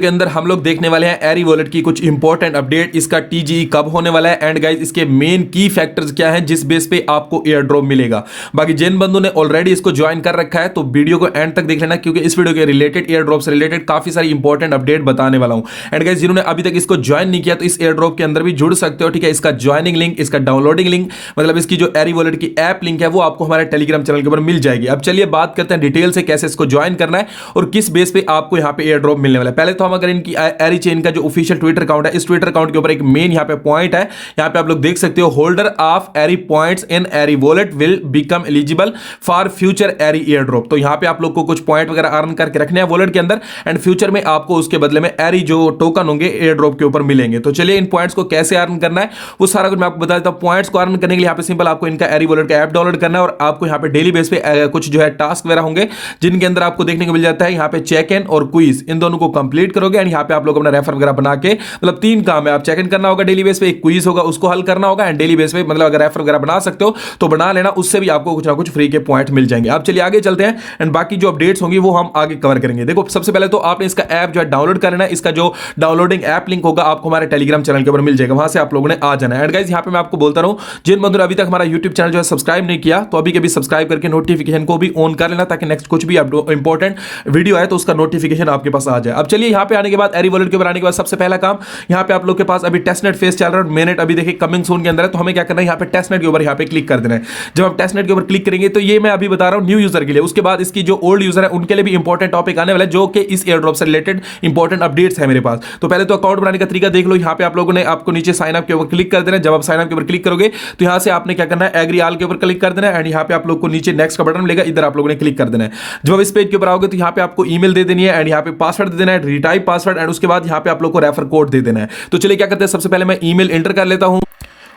के अंदर हम लोग देखने वाले हैं एरी वॉलेट की कुछ इंपॉर्टेंट अपडेट, इसका टीजीई कब होने वाला है एंड गाइस इसके मेन की फैक्टर्स क्या हैं जिस बेस पे आपको एयर ड्रॉप मिलेगा। बाकी जिन बंदों ने ऑलरेडी इसको ज्वाइन कर रखा है तो वीडियो को एंड तक देख लेना, क्योंकि इस वीडियो के रिलेटेड एयर ड्रॉप से रिलेटेड काफी सारी इंपॉर्टेंट अपडेट बताने वाला हूं। एंड गाइस जिन्होंने अभी तक इसको ज्वाइन नहीं किया तो इस एयर ड्रॉप के अंदर भी जुड़ सकते हो, ठीक है। इसका ज्वाइनिंग लिंक, इसका डाउनलोडिंग लिंक, मतलब इसकी जो एरी वॉलेट की ऐप लिंक है वो आपको हमारे टेलीग्राम चैनल के ऊपर मिल जाएगी। अब चलिए बात करते हैं डिटेल से कैसे इसको ज्वाइन करना है और किस बेस पे आपको यहाँ पे एयर ड्रॉप मिलने वाला है। पहले तो हम अगर इनकी एरी चेन का जो ऑफिशियल ट्विटर अकाउंट है, इस ट्विटर अकाउंट के ऊपर एक मेन यहाँ पे पॉइंट है, यहाँ पे आप लोग देख सकते हो, holder of Ari points in Ari wallet will become eligible for future Ari airdrop. तो यहाँ पे आप लोग को कुछ पॉइंट वगैरह अर्न करके रखने हैं वॉलेट के अंदर एंड फ्यूचर में आपको उसके बदले में एरी जो टोकन होंगे एयर ड्रॉप के ऊपर मिलेंगे। तो चलिए इन पॉइंट्स को कैसे अर्न करना है वो सारा कुछ मैं आपको बता देता हूं। पॉइंट्स को अर्न करने के लिए यहाँ पे सिंपल आपको इनका एरी वॉलेट का ऐप डाउनलोड करना है और आपको यहाँ पे डेली बेस पे कुछ जो है टास्क वगैरह होंगे जिनके अंदर आपको देखने को मिल जाता है यहाँ पे चेक इन और क्विज, इन दोनों को कंप्लीट करोगे एंड यहाँ पे आप लोग अपना रेफर वगैरह बना के, मतलब 3 काम है, आप चेक इन करना होगा डेली बेस पे, एक क्विज होगा उसको हल करना होगा एंड डेली बेस पे मतलब अगर रेफर वगैरह बना सकते हो तो बना लेना, उससे भी आपको कुछ ना कुछ फ्री के पॉइंट मिल जाएंगे। अब चलिए आगे चलते हैं एंड बाकी जो अपडेट्स होंगी वो हम आगे कवर करेंगे। देखो सबसे पहले तो आपने इसका ऐप जो है डाउनलोड कर लेना है, इसका जो डाउनलोडिंग ऐप लिंक होगा आपको हमारे टेलीग्राम चैनल के ऊपर मिल जाएगा, वहां से आप लोगों ने आ जाना है। एंड गाइस यहाँ पे मैं आपको बोलता रहूं, जिन बंधुओं ने अभी तक हमारा यूट्यूब चैनल जो है सब्सक्राइब नहीं किया तो अभी के भी सब्सक्राइब करके नोटिफिकेशन को भी ऑन कर लेना, ताकि नेक्स्ट कुछ भी इंपॉर्टेंट वीडियो है तो उसका नोटिफिकेशन आपके पास आ जाए। अब चलिए यहाँ पे आने के बाद एरी वॉलेट के ऊपर आने के बाद सबसे पहला काम, यहाँ पे आप लोग के पास अभी टेस्टनेट फेस चल रहा है, मेनेट अभी देखिए कमिंग सून के अंदर है, तो हमें क्या करना है यहाँ पे टेस्टनेट के ऊपर यहाँ पे क्लिक कर देना है। जब हम टेस्टनेट के ऊपर क्लिक करेंगे तो ये मैं अभी बता रहा हूँ न्यू यूजर के लिए, उसके बाद इसकी जो ओल्ड यूजर है उनके लिए भी इंपॉर्टेंट टॉपिक आने वाला है जो कि इस एयर ड्रॉप से रिलेटेड इंपॉर्टेंट अपडेट्स है मेरे पास। तो पहले तो अकाउंट बनाने का तरीका देख लो, यहाँ पे आप लोगों ने आपको नीचे साइन अप के ऊपर क्लिक कर देना है। जब आप साइन अप के ऊपर क्लिक करोगे तो यहाँ से आपने क्या करना है, एग्री ऑल के ऊपर क्लिक कर देना है एंड यहाँ पे आप लोग को नीचे नेक्स्ट का बटन मिलेगा, इधर आप लोगों ने क्लिक कर देना है। जब आप इस पेज के ऊपर आओगे तो यहाँ पे आपको ईमेल दे देनी है एंड यहाँ पे पासवर्ड दे देना है, रिटाइप पासवर्ड, एंड उसके बाद यहाँ पे आप लोग को रेफर कोड दे देना है। तो चलिए क्या करते हैं, सबसे पहले मैं ईमेल एंटर कर लेता हूँ।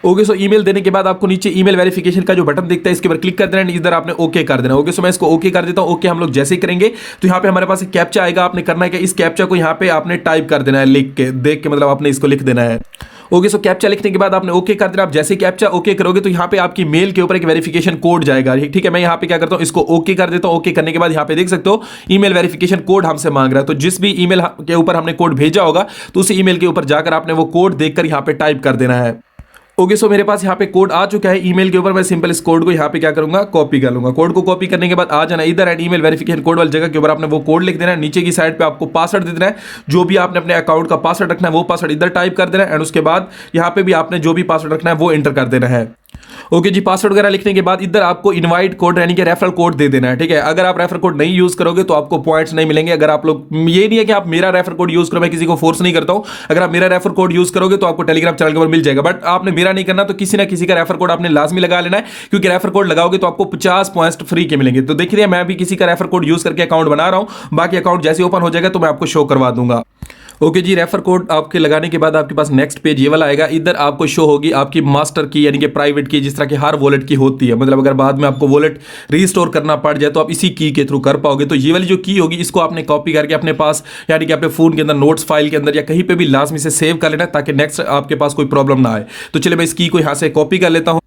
ओके सो ईमेल देने के बाद आपको नीचे ईमेल वेरिफिकेशन का जो बटन दिखता है इसके ऊपर क्लिक कर देना, इधर आपने ओके कर देना। ओके सो मैं इसको ओके कर देता हूं। ओके हम लोग जैसे ही करेंगे तो यहाँ पे हमारे पास एक कैप्चा आएगा, आपने करना है कि इस कैप्चा को यहाँ पे आपने टाइप कर देना है, लिख के देख के, मतलब आपने इसको लिख देना है। ओके सो कैप्चा लिखने के बाद आपने ओके कर देना। आप जैसे कैप्चा ओके करोगे तो यहाँ पे आपकी मेल के ऊपर एक वेरिफिकेशन कोड जाएगा, ठीक है। मैं यहाँ पे क्या करता हूँ, इसको ओके कर देता हूँ। ओके करने के बाद यहाँ पे देख सकते हो ईमेल वेरिफिकेशन कोड हमसे मांग रहा है, तो जिस भी ईमेल के ऊपर हमने कोड भेजा होगा तो उस ईमेल के ऊपर जाकर आपने वो कोड देखकर यहाँ पे टाइप कर देना है। ओके सो मेरे पास यहाँ पे कोड आ चुका है ईमेल के ऊपर, मैं सिंपल इस कोड को यहाँ पे क्या करूंगा, कॉपी कर लूंगा। कोड को कॉपी करने के बाद आ जाना इधर एंड ईमेल वेरिफिकेशन कोड वाली जगह के ऊपर आपने वो कोड लिख देना है। नीचे की साइड पे आपको पासवर्ड दे देना है, जो भी आपने अपने अकाउंट का पासवर्ड रखना है वो पासवर्ड इधर टाइप कर देना है एंड उसके बाद यहाँ पे भी आपने जो भी पासवर्ड रखना है वो एंटर कर देना है। ओके जी, पासवर्ड वगैरह लिखने के बाद इधर आपको इनवाइट कोड यानी कि रेफरल कोड दे देना है, ठीक है। अगर आप रेफर कोड नहीं यूज करोगे तो आपको पॉइंट्स नहीं मिलेंगे। अगर आप लोग, ये नहीं है कि आप मेरा रेफर कोड यूज करो, मैं किसी को फोर्स नहीं करता हूं, अगर आप मेरा रेफर कोड यूज करोगे तो आपको टेलीग्राम चैनल के ऊपर मिल जाएगा, बट आपने मेरा नहीं करना, तो किसी ना किसी का रेफर कोड आपने लाजमी लगा लेना है, क्योंकि रेफर कोड लगाओगे तो आपको 50 पॉइंट्स फ्री के मिलेंगे। तो देखिए मैं भी किसी का रेफर कोड यूज करके अकाउंट बना रहा हूं, बाकी अकाउंट जैसे ओपन हो जाएगा तो मैं आपको शो करवा दूंगा। ओके जी, रेफर कोड आपके लगाने के बाद आपके पास नेक्स्ट पेज ये वाला आएगा, इधर आपको शो होगी आपकी मास्टर की यानी कि प्राइवेट की, जिस तरह की हर वॉलेट की होती है, मतलब अगर बाद में आपको वॉलेट रीस्टोर करना पड़ जाए तो आप इसी की के थ्रू कर पाओगे। तो ये वाली जो की होगी इसको आपने कॉपी करके अपने पास यानी कि अपने फोन के अंदर नोट्स फाइल के अंदर या कहीं पे भी लाजमी से सेव कर लेना, ताकि नेक्स्ट आपके पास कोई प्रॉब्लम ना आए। तो चलिए मैं इस की को यहाँ से कॉपी कर लेता हूँ।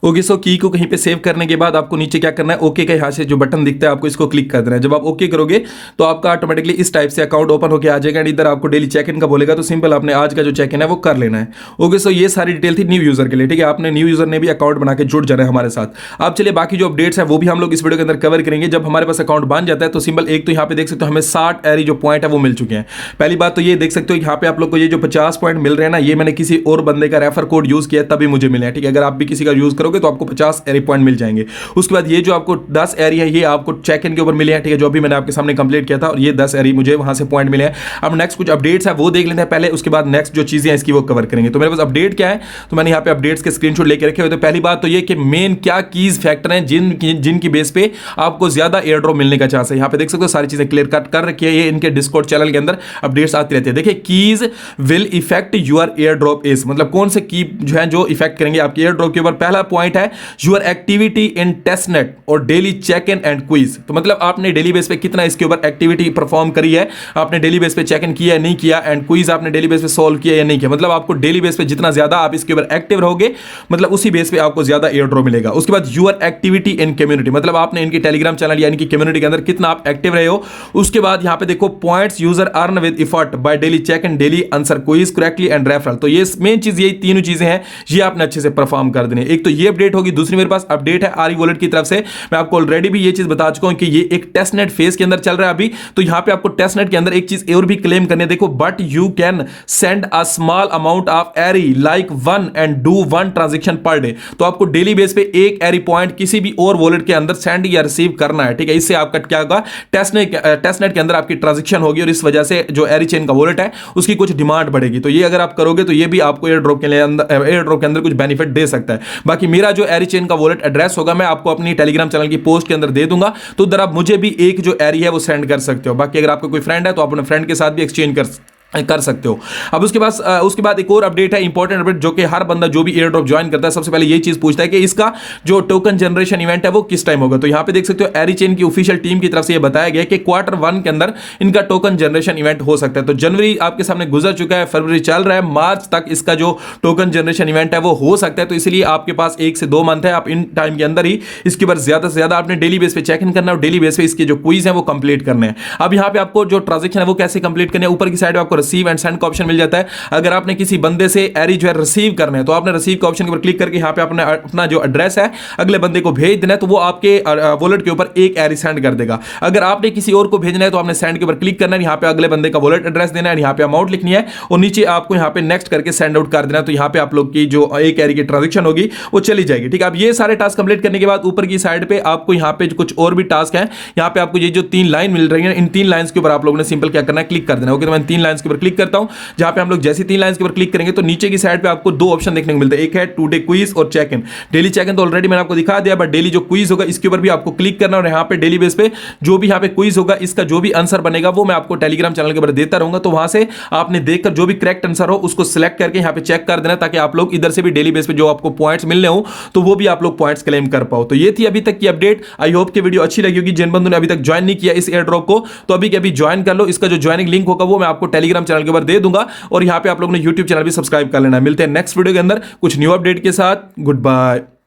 ओके सो की को कहीं पे सेव करने के बाद आपको नीचे क्या करना है, ओके का यहाँ से जो बटन दिखता है आपको इसको क्लिक कर देना है। जब आप ओके करोगे तो आपका ऑटोमेटिकली इस टाइप से अकाउंट ओपन होकर आ जाएगा एंड इधर आपको डेली चेक इन का बोलेगा, तो सिंपल आपने आज का जो चेक इन है वो कर लेना है। ओके सो ये सारी डिटेल थी न्यू यूजर के लिए, ठीक है। आपने न्यू यूजर ने भी अकाउंट बना के जुड़ जाना है हमारे साथ। अब चलिए बाकी जो अपडेट्स है वो भी हम लोग इस वीडियो के अंदर कवर करेंगे। जब हमारे पास अकाउंट बन जाता है तो सिंपल एक तो यहाँ पे देख सकते हो हमें 60 एरी जो पॉइंट है वो मिल चुके हैं। पहली बात तो ये देख सकते हो यहाँ पे आप लोग को ये जो 50 पॉइंट मिल रहे हैं ना, ये मैंने किसी और बंदे का रेफर कोड यूज किया तभी मुझे मिले हैं, ठीक है। अगर आप भी किसी का यूज करोगे तो आपको 50 एरी पॉइंट मिल जाएंगे। उसके बाद ये जो आपको 10 एरी है ये आपको चेक इन के ऊपर मिले हैं, ठीक है, जो भी मैंने आपके सामने कंप्लीट किया था, और ये 10 एरी मुझे वहां से पॉइंट मिले हैं। अब नेक्स्ट कुछ अपडेट्स है वो देख लेते हैं पहले, उसके बाद नेक्स्ट जो चीजें हैं इसकी वो कवर करेंगे। तो मेरे पास अपडेट क्या है, तो मैंने यहाँ पे अपडेट्स के स्क्रीनशॉट लेके रखे हुए। तो पहली बात तो ये कि मेन क्या कीज फैक्टर हैं जिनकी बेस पे आपको ज्यादा एयर ड्रॉप मिलने का चांस है। यहाँ पे देख सकते हो सारी चीजें क्लियर कट कर रखी है, ये इनके डिस्कॉर्ड चैनल के अंदर अपडेट्स आती रहती है। देखिए keys will effect your airdrop is, मतलब कौन से की जो है जो इफेक्ट करेंगे आपके एयर ड्रॉप के ऊपर। पहला पॉइंट है your activity in test net और daily check in and quiz. तो मतलब आपने डेली बेस पे कितना इसके ऊपर एक्टिविटी परफॉर्म करी है, आपने डेली बेस पे चेक इन किया है नहीं किया, एंड क्विज आपने डेली बेस पे सॉल्व किया या नहीं किया। मतलब आपको डेली बेस पे जितना ज्यादा आप इसके ऊपर एक्टिव रहोगे, मतलब उसी बेस पे आपको ज्यादा एयर ड्रॉप मिलेगा। उसके बाद यूर एक्टिविटी इन कम्युनिटी, मतलब आपने इनकी टेलीग्राम चैनल या इनकी कम्युनिटी के अंदर कितना आप एक्टिव रहे हो। उसके बाद यहां पे देखो points user earn with effort by daily check and daily answer quiz correctly and referral. तो ये मेन चीज, यही तीनों चीजें हैं, ये आपने अच्छे से परफॉर्म कर देने। एक तो ये अपडेट होगी, दूसरी मेरे पास अपडेट है आरी वॉलेट की तरफ से। मैं आपको ऑलरेडी भी ये चीज बता चुका हूं कि ये एक टेस्ट नेट फेज के अंदर चल रहा है अभी। तो यहां पे आपको टेस्ट नेट के अंदर एक चीज और भी क्लेम करने, देखो but you can send a small amount of Ari like 1 and do 1 transaction per day. तो आपको डेली बेस पे एक एरी पॉइंट किसी भी और वॉलेट के अंदर सेंड या रिसीव करना है, ठीक है। इससे आपका क्या होगा, टेस्ट नेट के अंदर आपकी ट्रांजैक्शन होगी और इस वजह से जो एरी चेन का वॉलेट है उसकी कुछ डिमांड बढ़ेगी। तो ये अगर आप करोगे तो ये भी आपको एयर ड्रॉप के अंदर कुछ बेनिफिट दे सकता है। बाकी मेरा जो एरी चेन का वॉलेट एड्रेस होगा मैं आपको अपनी टेलीग्राम चैनल की पोस्ट के अंदर दे दूंगा, तो उधर आप मुझे भी एक जो एरी है वो सेंड कर सकते हो। बाकी अगर आपका कोई फ्रेंड है तो आप अपने फ्रेंड के साथ भी एक्सचेंज कर सकते हो। अब उसके बाद एक और अपडेट है, इंपॉर्टेंट अपडेट, जो कि हर बंदा जो भी एयर ड्रॉप ज्वाइन करता है सबसे पहले ये चीज पूछता है कि इसका जो टोकन जनरेशन इवेंट है वो किस टाइम होगा। तो यहां पे देख सकते हो एरी चेन की ऑफिशियल टीम की तरफ से ये बताया गया कि Q1 के अंदर इनका टोकन जनरेशन इवेंट हो सकता है। तो जनवरी आपके सामने गुजर चुका है, फरवरी चल रहा है, मार्च तक इसका जो टोकन जनरेशन इवेंट है वो हो सकता है। तो इसलिए आपके पास 1 से 2 मंथ है, आप इन टाइम के अंदर ही इसके ऊपर ज्यादा से ज्यादा आपने डेली बेस पे चेक इन करना है और डेली बेस पे इसके जो क्विज है वो कंप्लीट करने हैं। अब यहाँ पे आपको जो ट्रांजेक्शन है वो कैसे कंप्लीट करने है, ऊपर की साइड में आपको रिसीव एंड सेंड का ऑप्शन मिल जाता है। अगर आपने किसी बंदे से एरी जो है रिसीव करना है तो आपने रिसीव के ऑप्शन के ऊपर क्लिक करके यहां पे आपने अपना जो एड्रेस है अगले बंदे को भेज देना है, तो वो आपके वॉलेट के ऊपर एक एरी सेंड कर देगा। अगर आपने किसी और को भेजना है तो आपने सेंड के ऊपर क्लिक करना है, यहां पे अगले बंदे का वॉलेट एड्रेस देना है, यहां पे अमाउंट लिखनी है और नीचे आपको यहां पे नेक्स्ट करके सेंड आउट कर देना है। तो यहां पे आप लोग की जो एक एरी की ट्रांजेक्शन होगी वो चली जाएगी, ठीक है। अब ये सारे टास्क कंप्लीट करने के बाद ऊपर की साइड पे आपको यहां पे कुछ और भी टास्क है। यहां पे आपको ये जो 3 लाइन मिल रही है, इन 3 लाइंस के ऊपर आप लोगों ने सिंपल क्या करना है, क्लिक कर देना है। ओके, तो मैं 3 लाइंस के ऊपर क्लिक करता हूं, जहां पे हम लोग जैसे 3 लाइंस के ऊपर क्लिक करेंगे तो नीचे की साइड पे आपको 2 ऑप्शन देखने को मिलते हैं। एक है टुडे क्विज और check in. Daily check in तो ऑलरेडी मैंने आपको दिखा दिया, बट डेली जो क्विज होगा इसके ऊपर भी आपको क्लिक करना और यहां पे डेली बेस पे जो भी यहां पे क्विज होगा इसका जो भी आंसर बनेगा वो मैं आपको टेलीग्राम चैनल के ऊपर देता रहूंगा। तो वहां से आपने देखकर जो भी करेक्ट आंसर हो उसको सिलेक्ट करके यहां पे चेक कर देना, ताकि आप लोग इधर से भी डेली बेस पे जो आपको पॉइंट्स मिलने हो तो वो भी आप लोग पॉइंट्स क्लेम कर पाओ। तो ये थी अभी तक की अपडेट। आई होप कि वीडियो अच्छी लगी होगी। जिन बंदों ने अभी तक ज्वाइन नहीं किया इस एयर ड्रॉप को तो अभी के अभी ज्वाइन कर लो। इसका जो ज्वाइनिंग लिंक होगा वो मैं आपको टेलीग्राम चैनल के ऊपर दे दूंगा और यहां पे आप लोगों ने यूट्यूब चैनल भी सब्सक्राइब कर लेना। मिलते हैं नेक्स्ट वीडियो के अंदर कुछ न्यू अपडेट के साथ। Good bye.